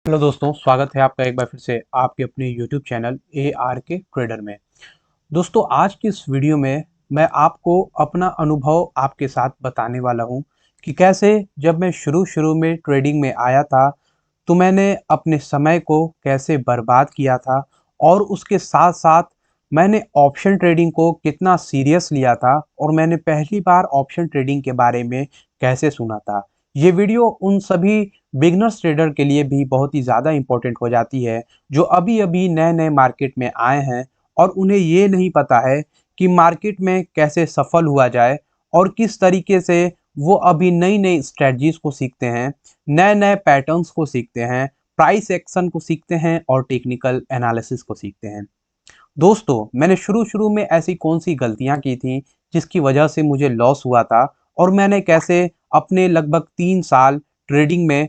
Hello दोस्तों, स्वागत है आपका एक बार फिर से आपके अपने YouTube चैनल ARK ट्रेडर में। दोस्तों, आज की इस वीडियो में मैं आपको अपना अनुभव आपके साथ बताने वाला हूं कि कैसे जब मैं शुरू में ट्रेडिंग में आया था तो मैंने अपने समय को कैसे बर्बाद किया था और उसके साथ-साथ मैंने ऑप्शन ट्रेडिंग को कितना सीरियस लिया था और मैंने पहली बार ऑप्शन ट्रेडिंग के बारे में कैसे सुना था। ये वीडियो उन सभी बिगिनर्स ट्रेडर के लिए भी बहुत ही ज़्यादा इम्पोर्टेंट हो जाती है, जो अभी-अभी नए-नए मार्केट में आए हैं और उन्हें ये नहीं पता है कि मार्केट में कैसे सफल हुआ जाए और किस तरीके से वो अभी नई-नई स्ट्रैटेजीज़ को सीखते हैं, नए-नए पैटर्न्स को सीखते हैं, प्राइस एक्शन को सीखते हैं और टेक्निकल एनालिसिस को सीखते हैं। दोस्तों, मैंने शुरू-शुरू में ऐसी कौन-सी गलतियाँ की थी, जिसकी वजह से मुझे लॉस हुआ था और मैंने कैसे अपने लगभग 3 साल ट्रेडिंग में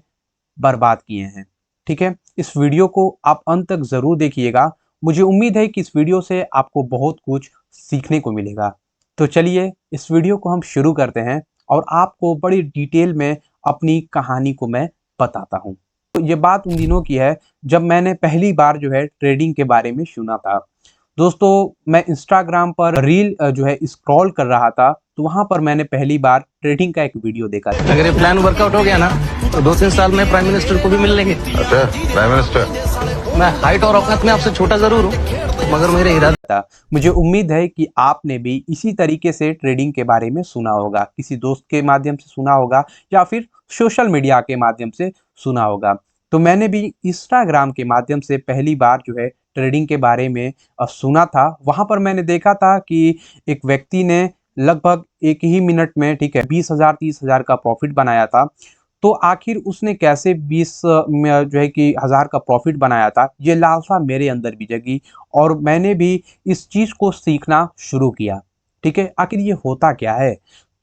बर्बाद किए हैं। ठीक है? इस वीडियो को आप अंत तक ज़रूर देखिएगा। मुझे उम्मीद है कि इस वीडियो से आपको बहुत कुछ सीखने को मिलेगा। तो चलिए इस वीडियो को हम शुरू करते हैं और आपको बड़ी डिटेल में अपनी कहानी को मैं बताता हूँ। तो ये बात उन दिनों की है जब मैंने पहली बार जो है ट्रेडिंग के बारे में सुना था। दोस्तों, मैं इंस्टाग्राम पर रील जो है स्क्रॉल कर रहा था, तो वहाँ पर मैंने पहली बार ट्रेडिंग का एक वीडियो देखा था। अगर ये प्लान वर्कआउट हो गया ना तो 2-3 साल में प्राइम मिनिस्टर को भी मिल लेंगे। अच्छा, प्राइम मिनिस्टर। मैं हाइट और औकात में आपसे छोटा जरूर हूँ, मगर मेरे इरादे था। मुझे उम्मीद है कि आपने भी इसी तरीके से ट्रेडिंग के बारे में सुना होगा, किसी दोस्त के माध्यम से सुना होगा या फिर सोशल मीडिया के माध्यम से सुना होगा। तो मैंने भी इंस्टाग्राम के माध्यम से पहली बार जो है ट्रेडिंग के बारे में सुना था। वहाँ पर मैंने देखा था कि एक व्यक्ति ने लगभग एक ही मिनट में, ठीक है, 20,000 30,000 का प्रॉफिट बनाया था। तो आखिर उसने कैसे 20 में जो है कि हज़ार का प्रॉफिट बनाया था, ये लालसा मेरे अंदर भी जगी और मैंने भी इस चीज़ को सीखना शुरू किया। ठीक है? आखिर ये होता क्या है?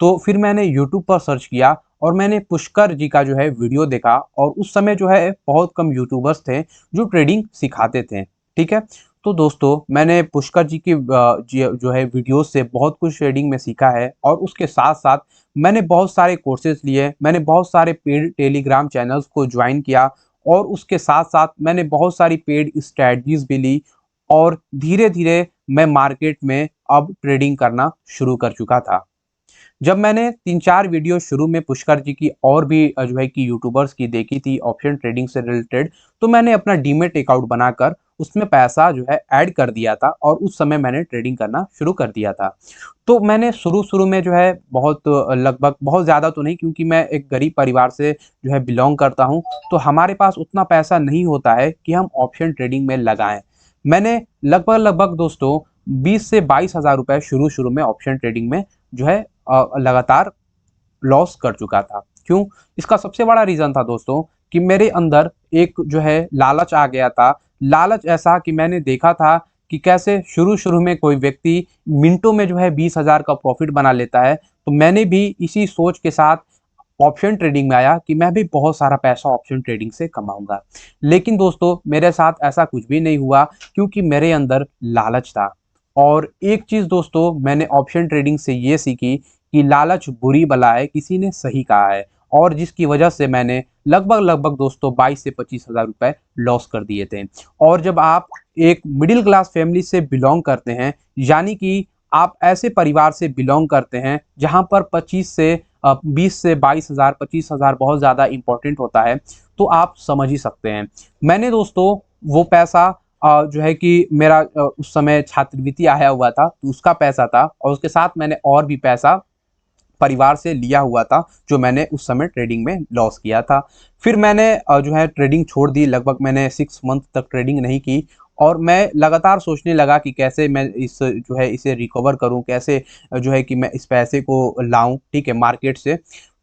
तो फिर मैंने यूट्यूब पर सर्च किया और मैंने पुष्कर जी का जो है वीडियो देखा और उस समय जो है बहुत कम यूट्यूबर्स थे जो ट्रेडिंग सिखाते थे। ठीक है? तो दोस्तों, मैंने पुष्कर जी की जो है वीडियोज़ से बहुत कुछ ट्रेडिंग में सीखा है और उसके साथ-साथ मैंने बहुत सारे कोर्सेज़ लिए, मैंने बहुत सारे पेड टेलीग्राम चैनल्स को जॉइन किया और उसके साथ-साथ मैंने बहुत सारी पेड स्ट्रैटेजीज़ भी ली और धीरे-धीरे मैं मार्केट में अब ट्रेडिंग करना शुरू कर चुका था। जब मैंने 3-4 वीडियो शुरू में पुष्कर जी की और भी जो है कि यूट्यूबर्स की देखी थी ऑप्शन ट्रेडिंग से रिलेटेड, तो मैंने अपना डीमैट अकाउंट बनाकर उसमें पैसा जो है ऐड कर दिया था और उस समय मैंने ट्रेडिंग करना शुरू कर दिया था। तो मैंने शुरू-शुरू में जो है बहुत लगभग बहुत ज़्यादा तो नहीं, क्योंकि मैं एक गरीब परिवार से जो है बिलॉन्ग करता हूँ, तो हमारे पास उतना पैसा नहीं होता है कि हम ऑप्शन ट्रेडिंग में लगाएँ। मैंने लगभग दोस्तों 20 से 22,000 रुपए शुरू-शुरू में ऑप्शन ट्रेडिंग में जो है लगातार लॉस कर चुका था। क्यों? इसका सबसे बड़ा रीज़न था दोस्तों कि मेरे अंदर एक जो है लालच आ गया था। लालच ऐसा कि मैंने देखा था कि कैसे शुरू-शुरू में कोई व्यक्ति मिनटों में जो है 20,000 का प्रॉफ़िट बना लेता है। तो मैंने भी इसी सोच के साथ ऑप्शन ट्रेडिंग में आया कि मैं भी बहुत सारा पैसा ऑप्शन ट्रेडिंग से कमाऊँगा। लेकिन दोस्तों, मेरे साथ ऐसा कुछ भी नहीं हुआ, क्योंकि मेरे अंदर लालच था। और एक चीज़ दोस्तों मैंने ऑप्शन ट्रेडिंग से ये सीखी कि लालच बुरी बला है, किसी ने सही कहा है, और जिसकी वजह से मैंने लगभग दोस्तों 22 से 25,000 रुपए लॉस कर दिए थे। और जब आप एक मिडिल क्लास फैमिली से बिलॉन्ग करते हैं, यानी कि आप ऐसे परिवार से बिलॉन्ग करते हैं जहां पर 20 से 22,000 25,000 बहुत ज़्यादा इम्पोर्टेंट होता है, तो आप समझ ही सकते हैं। मैंने दोस्तों वो पैसा जो है कि मेरा उस समय छात्रवृत्ति आया हुआ था, तो उसका पैसा था और उसके साथ मैंने और भी पैसा परिवार से लिया हुआ था, जो मैंने उस समय ट्रेडिंग में लॉस किया था। फिर मैंने जो है ट्रेडिंग छोड़ दी, लगभग मैंने 6 मंथ तक ट्रेडिंग नहीं की और मैं लगातार सोचने लगा कि कैसे मैं इस जो है इसे रिकवर करूँ, कैसे जो है कि मैं इस पैसे को लाऊँ, ठीक है, मार्केट से।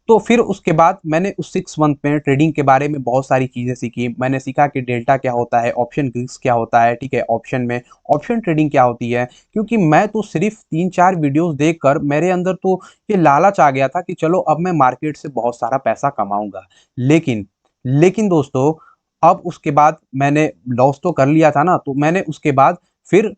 तो फिर उसके बाद मैंने उस 6 मंथ में ट्रेडिंग के बारे में बहुत सारी चीज़ें सीखी। मैंने सीखा कि डेल्टा क्या होता है, ऑप्शन रिस्क क्या होता है, ठीक है, ऑप्शन में ऑप्शन ट्रेडिंग क्या होती है। क्योंकि मैं तो सिर्फ़ 3-4 वीडियोज़ देखकर मेरे अंदर तो ये लालच आ गया था कि चलो अब मैं मार्केट से बहुत सारा पैसा कमाऊँगा। लेकिन दोस्तों, अब उसके बाद मैंने लॉस तो कर लिया था ना, तो मैंने उसके बाद फिर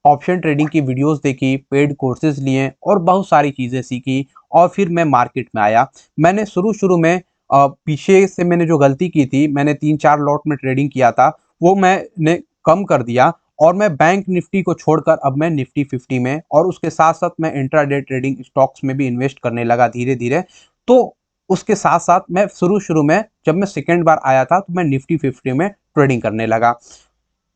ऑप्शन ट्रेडिंग की वीडियोस देखी, पेड कोर्सेज़ लिए और बहुत सारी चीज़ें सीखी और फिर मैं मार्केट में आया। मैंने शुरू-शुरू में पीछे से मैंने जो गलती की थी, मैंने 3-4 लॉट में ट्रेडिंग किया था, वो मैंने कम कर दिया और मैं बैंक निफ्टी को छोड़कर अब मैं निफ्टी 50 में और उसके साथ-साथ मैं इंट्राडे ट्रेडिंग स्टॉक्स में भी इन्वेस्ट करने लगा धीरे-धीरे। तो उसके साथ-साथ मैं शुरू-शुरू में जब मैं सेकंड बार आया था, तो मैं निफ्टी 50 में ट्रेडिंग करने लगा।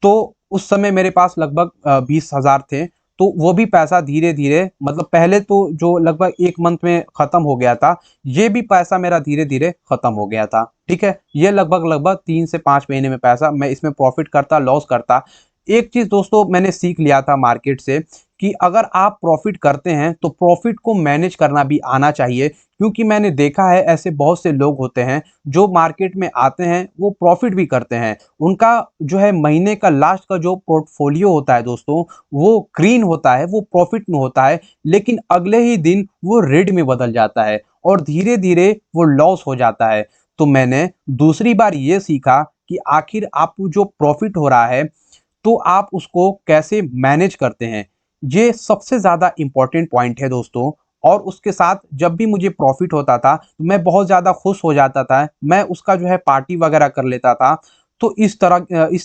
तो उस समय मेरे पास लगभग 20,000 थे, तो वो भी पैसा धीरे-धीरे, मतलब पहले तो जो लगभग 1 मंथ में ख़त्म हो गया था, ये भी पैसा मेरा धीरे-धीरे ख़त्म हो गया था, ठीक है? ये लगभग 3 से 5 महीने में पैसा मैं इसमें प्रॉफ़िट करता, लॉस करता। एक चीज़ दोस्तों मैंने सीख लिया था मार्केट से कि अगर आप प्रॉफ़िट करते हैं, तो प्रॉफ़िट को मैनेज करना भी आना चाहिए, क्योंकि मैंने देखा है ऐसे बहुत से लोग होते हैं, जो मार्केट में आते हैं, वो प्रॉफ़िट भी करते हैं। उनका जो है महीने का लास्ट का जो पोर्टफोलियो होता है दोस्तों, वो ग्रीन होता है, वो प्रॉफिट में होता है, लेकिन अगले ही दिन वो रेड में बदल जाता है और धीरे-धीरे वो लॉस हो जाता है। तो मैंने दूसरी बार ये सीखा कि आखिर आपको जो प्रॉफिट हो रहा है, तो आप उसको कैसे मैनेज करते हैं। ये सबसे ज़्यादा इम्पोर्टेंट पॉइंट है दोस्तों। और उसके साथ जब भी मुझे प्रॉफिट होता था, तो मैं बहुत ज़्यादा खुश हो जाता था। मैं उसका जो है पार्टी वगैरह कर लेता था। तो इस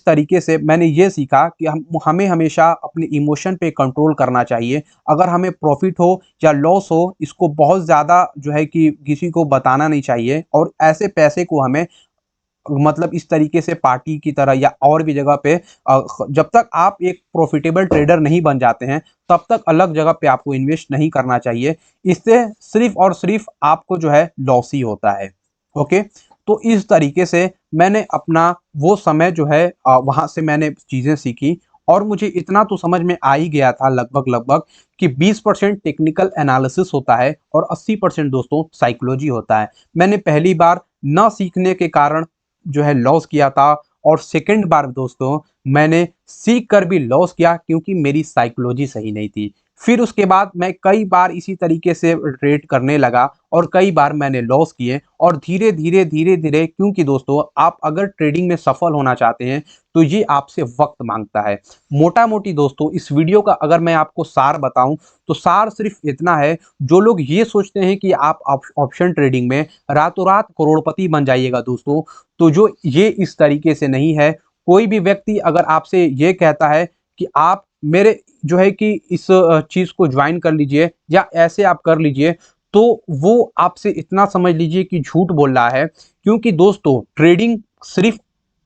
तरीके से मैंने ये सीखा कि हमें हमेशा अपने इमोशन पे कंट्रोल करना चाहिए। अगर हमें प्रॉफिट हो या लॉस हो, इसको बहुत ज़्यादा जो है कि किसी को बताना नहीं चाहिए और ऐसे पैसे को हमें, मतलब इस तरीके से पार्टी की तरह या और भी जगह पे, जब तक आप एक प्रॉफिटेबल ट्रेडर नहीं बन जाते हैं, तब तक अलग जगह पे आपको इन्वेस्ट नहीं करना चाहिए। इससे सिर्फ और सिर्फ आपको जो है लॉस ही होता है। ओके, तो इस तरीके से मैंने अपना वो समय जो है, वहाँ से मैंने चीज़ें सीखी और मुझे इतना तो समझ में आ ही गया था लगभग कि 20% टेक्निकल एनालिसिस होता है और 80% दोस्तों साइकोलॉजी होता है। मैंने पहली बार ना सीखने के कारण जो है लॉस किया था और सेकंड बार दोस्तों मैंने सीख कर भी लॉस किया, क्योंकि मेरी साइकोलॉजी सही नहीं थी। फिर उसके बाद मैं कई बार इसी तरीके से ट्रेड करने लगा और कई बार मैंने लॉस किए और धीरे-धीरे, क्योंकि दोस्तों आप अगर ट्रेडिंग में सफल होना चाहते हैं, तो ये आपसे वक़्त माँगता है। मोटा-मोटी दोस्तों इस वीडियो का अगर मैं आपको सार बताऊँ, तो सार सिर्फ़ इतना है, जो लोग ये सोचते हैं कि आप ऑप्शन ट्रेडिंग में रातों-रात करोड़पति बन जाइएगा दोस्तों, तो जो ये इस तरीके से नहीं है। कोई भी व्यक्ति अगर आपसे ये कहता है कि आप मेरे जो है कि इस चीज़ को जॉइन कर लीजिए या ऐसे आप कर लीजिए, तो वो आपसे इतना समझ लीजिए कि झूठ बोल रहा है। क्योंकि दोस्तों ट्रेडिंग सिर्फ़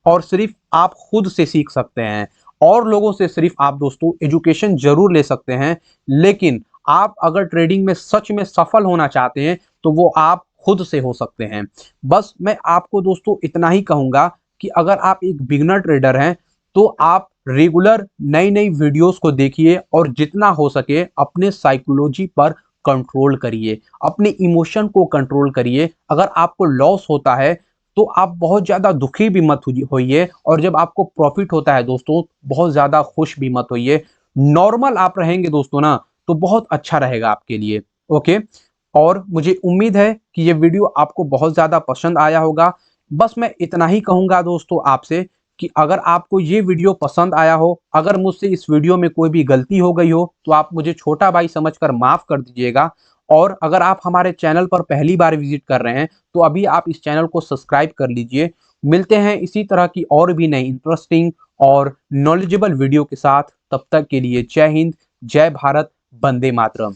और सिर्फ़ आप खुद से सीख सकते हैं और लोगों से सिर्फ़ आप दोस्तों एजुकेशन ज़रूर ले सकते हैं, लेकिन आप अगर ट्रेडिंग में सच में सफल होना चाहते हैं, तो वो आप खुद से हो सकते हैं। बस मैं आपको दोस्तों इतना ही कहूँगा कि अगर आप एक बिगिनर ट्रेडर हैं, तो आप रेगुलर नई-नई वीडियोज़ को देखिए और जितना हो सके अपने साइकोलॉजी पर कंट्रोल करिए, अपने इमोशन को कंट्रोल करिए। अगर आपको लॉस होता है, तो आप बहुत ज़्यादा दुखी भी मत होइए और जब आपको प्रॉफ़िट होता है दोस्तों, बहुत ज़्यादा खुश भी मत होइए। नॉर्मल आप रहेंगे दोस्तों ना, तो बहुत अच्छा रहेगा आपके लिए। ओके? और मुझे उम्मीद है कि ये वीडियो आपको बहुत ज़्यादा पसंद आया होगा। बस मैं इतना ही कहूँगा दोस्तों आपसे कि अगर आपको ये वीडियो पसंद आया हो, अगर मुझसे इस वीडियो में कोई भी गलती हो गई हो, तो आप मुझे छोटा भाई समझकर माफ़ कर दीजिएगा। और अगर आप हमारे चैनल पर पहली बार विज़िट कर रहे हैं, तो अभी आप इस चैनल को सब्सक्राइब कर लीजिए। मिलते हैं इसी तरह की और भी नई इंटरेस्टिंग और नॉलेजेबल वीडियो के साथ। तब तक के लिए जय हिंद, जय भारत, वंदे मातरम।